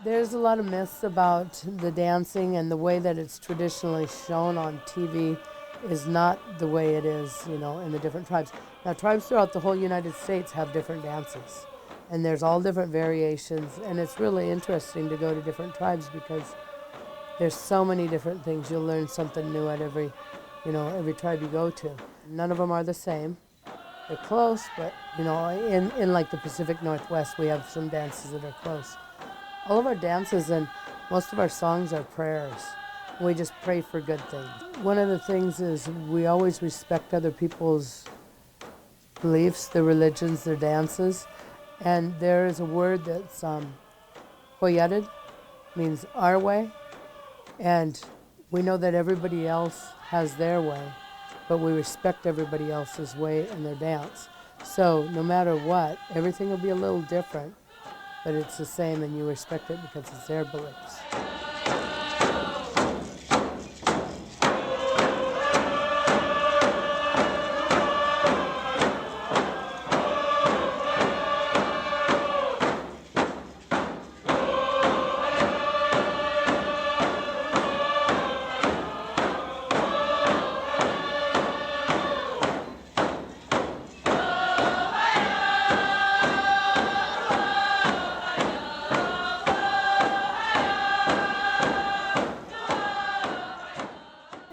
There's a lot of myths about the dancing, and the way that it's traditionally shown on TV is not the way it is, in the different tribes. Now, tribes throughout the whole United States have different dances, and there's all different variations, and it's really interesting to go to different tribes because there's so many different things. You'll learn something new at every tribe you go to. None of them are the same. They're close, but, in like the Pacific Northwest, we have some dances that are close. All of our dances and most of our songs are prayers. We just pray for good things. One of the things is we always respect other people's beliefs, their religions, their dances. And there is a word that's Hoyated, means our way. And we know that everybody else has their way, but we respect everybody else's way and their dance. So no matter what, everything will be a little different, but it's the same, and you respect it because it's their beliefs.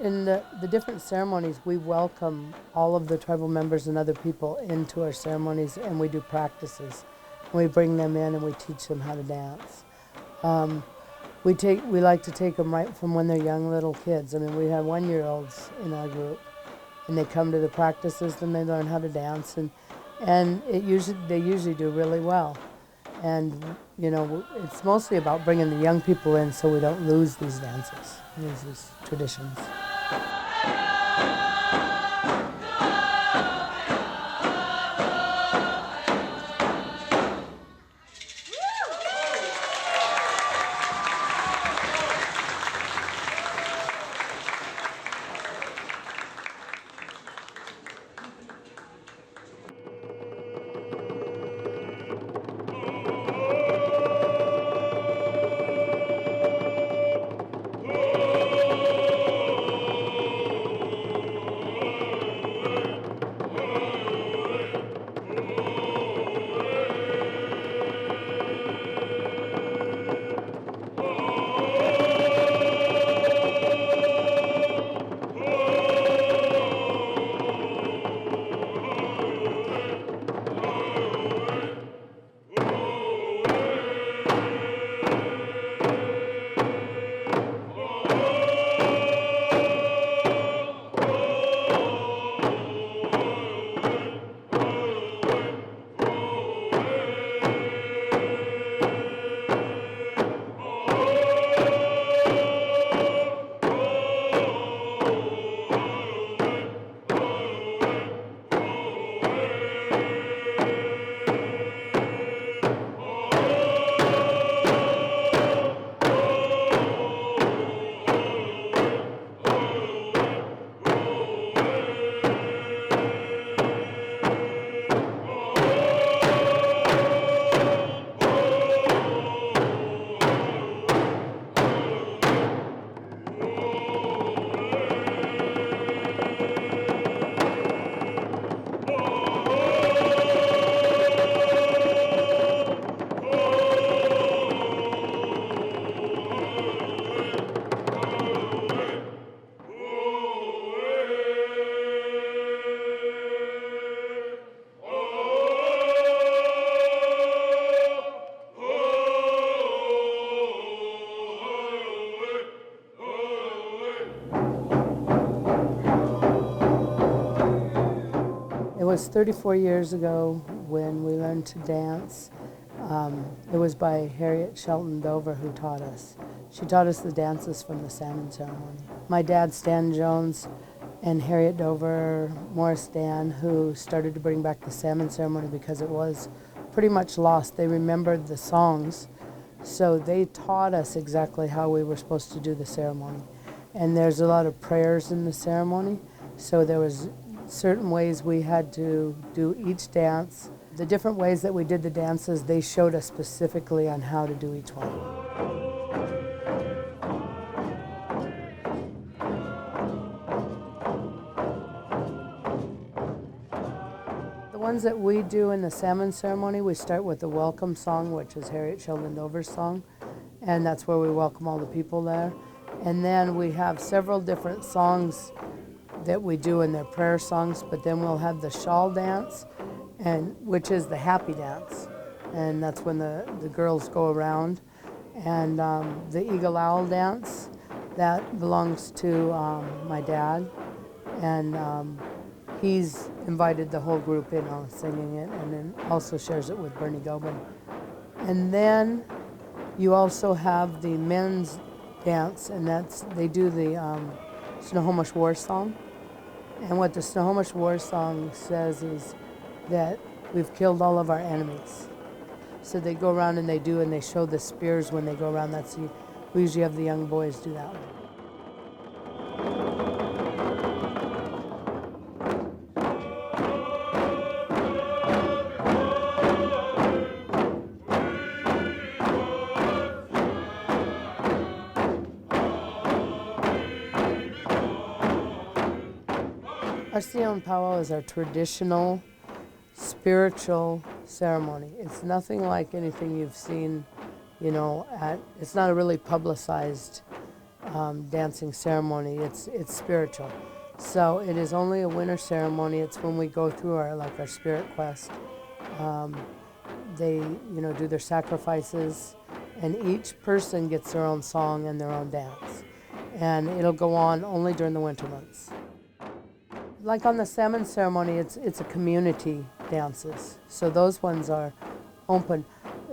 In the different ceremonies, we welcome all of the tribal members and other people into our ceremonies, and we do practices. We bring them in and we teach them how to dance. We like to take them right from when they're young little kids. I mean, we have 1-year-olds in our group, and they come to the practices and they learn how to dance, and they usually do really well. And it's mostly about bringing the young people in so we don't lose these dances, these traditions. It was 34 years ago when we learned to dance. It was by Harriet Shelton Dover who taught us. She taught us the dances from the salmon ceremony. My dad, Stan Jones, and Harriet Dover, Morris Dan, who started to bring back the salmon ceremony because it was pretty much lost. They remembered the songs, so they taught us exactly how we were supposed to do the ceremony. And there's a lot of prayers in the ceremony, so there was certain ways we had to do each dance The different ways that we did the dances, they showed us specifically on how to do each one. The ones that we do in the salmon ceremony, we start with the welcome song, which is Harriet Sheldon Dover's song, and that's where we welcome all the people there. And then we have several different songs that we do in their prayer songs, but then we'll have the shawl dance, and which is the happy dance, and that's when the girls go around. And the eagle owl dance, that belongs to my dad, and he's invited the whole group in on singing it, and then also shares it with Bernie Gobin. And then you also have the men's dance, and they do the Snohomish War Song. And what the Snohomish War Song says is that we've killed all of our enemies. So they go around and they show the spears when they go around. We usually have the young boys do that one. Our Sion Powwow is our traditional spiritual ceremony. It's nothing like anything you've seen, it's not a really publicized dancing ceremony. It's spiritual. So it is only a winter ceremony. It's when we go through our spirit quest. They, do their sacrifices, and each person gets their own song and their own dance. And it'll go on only during the winter months. Like on the salmon ceremony, it's a community dances. So those ones are open.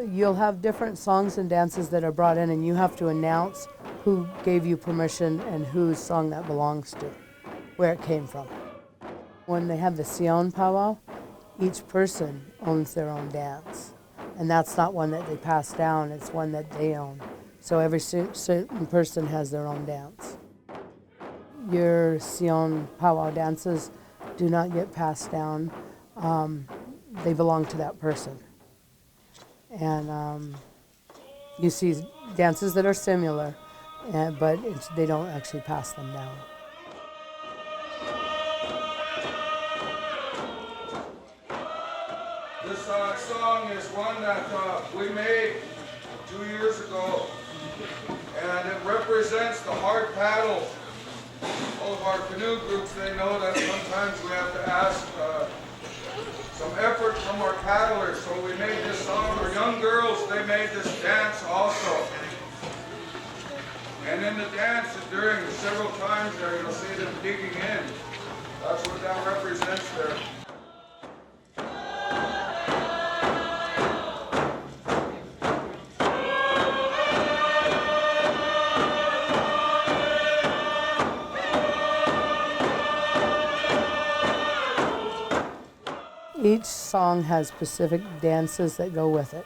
You'll have different songs and dances that are brought in, and you have to announce who gave you permission and whose song that belongs to, where it came from. When they have the Sion Powwow, each person owns their own dance. And that's not one that they pass down, it's one that they own. So every certain person has their own dance. Your Sion Powwow dances do not get passed down. They belong to that person. And you see dances that are similar, but they don't actually pass them down. This song is one that we made 2 years ago, and it represents the hard paddle. All of our canoe groups, they know that sometimes we have to ask some effort from our paddlers, so we made this song. Our young girls, they made this dance also. And in the dance, during several times there, you'll see them digging in. That's what that represents there. Each song has specific dances that go with it.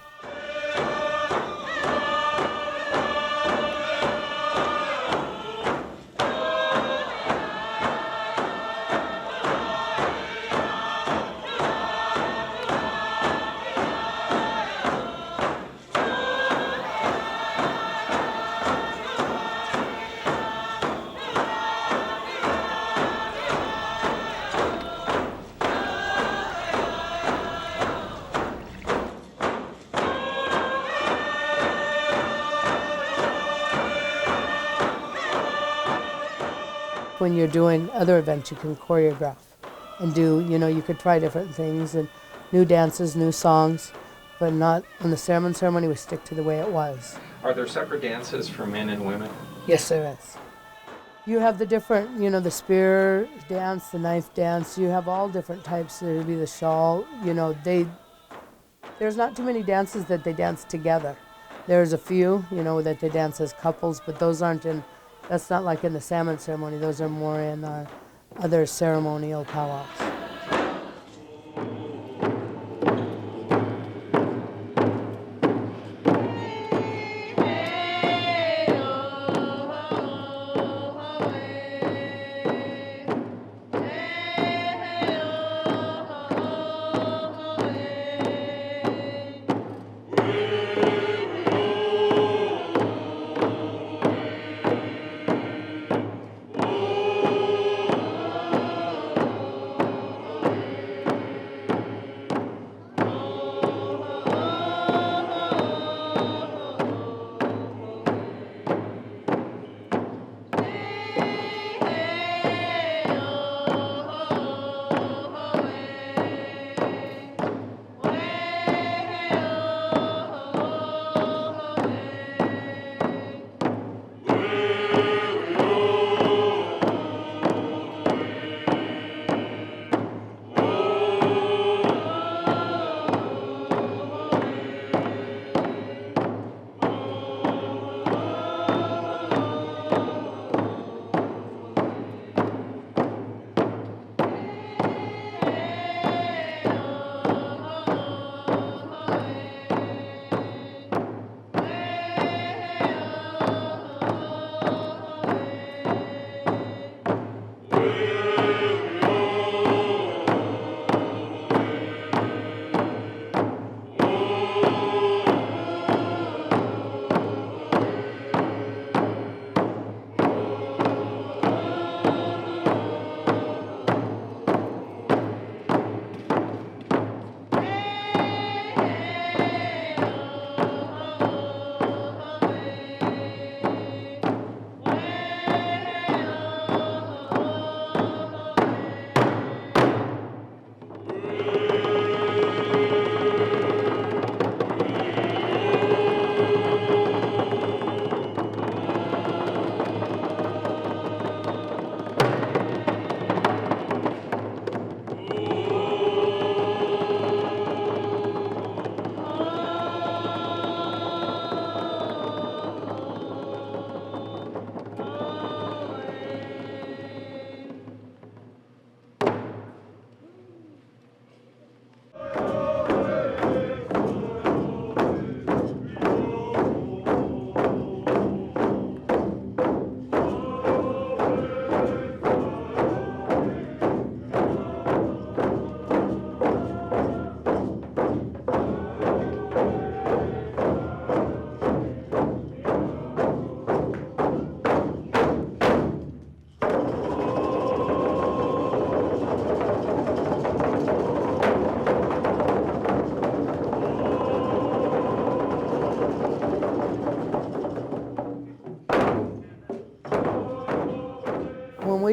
When you're doing other events, you can choreograph and do, you could try different things and new dances, new songs, but not on the salmon ceremony. We stick to the way it was. Are there separate dances for men and women? Yes, there is. You have the different, the spear dance, the knife dance. You have all different types. There would be the shawl. There's not too many dances that they dance together. There's a few, that they dance as couples, but those aren't in. That's not like in the salmon ceremony. Those are more in our other ceremonial powwows.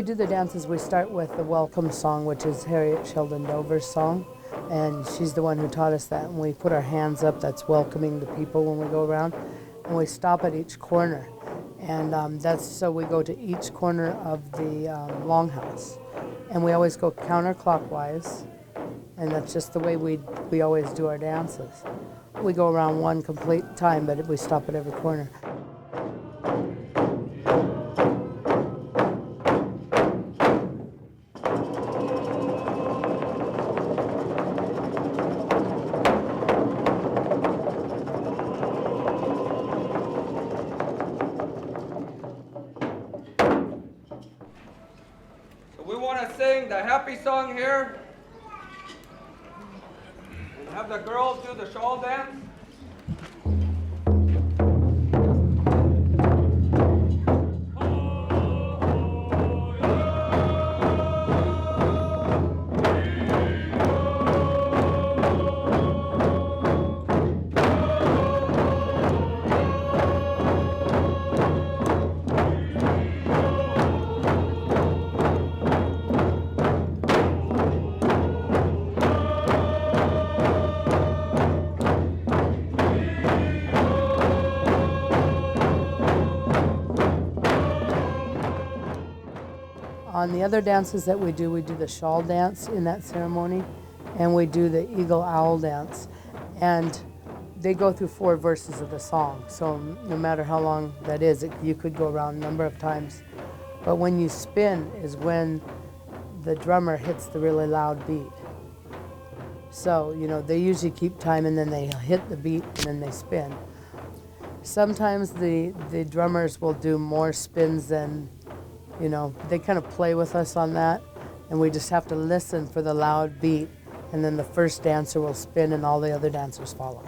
we do the dances, we start with the welcome song, which is Harriet Sheldon Dover's song. And she's the one who taught us that. And we put our hands up, that's welcoming the people when we go around. And we stop at each corner. And that's so we go to each corner of the longhouse. And we always go counterclockwise. And that's just the way we always do our dances. We go around one complete time, but we stop at every corner. We want to sing the happy song here and have the girls do the shawl dance. On the other dances that we do the shawl dance in that ceremony, and we do the eagle owl dance. And they go through 4 verses of the song, so no matter how long that is, you could go around a number of times. But when you spin is when the drummer hits the really loud beat. So, they usually keep time and then they hit the beat and then they spin. Sometimes the drummers will do more spins than, they kind of play with us on that, and we just have to listen for the loud beat, and then the first dancer will spin and all the other dancers follow.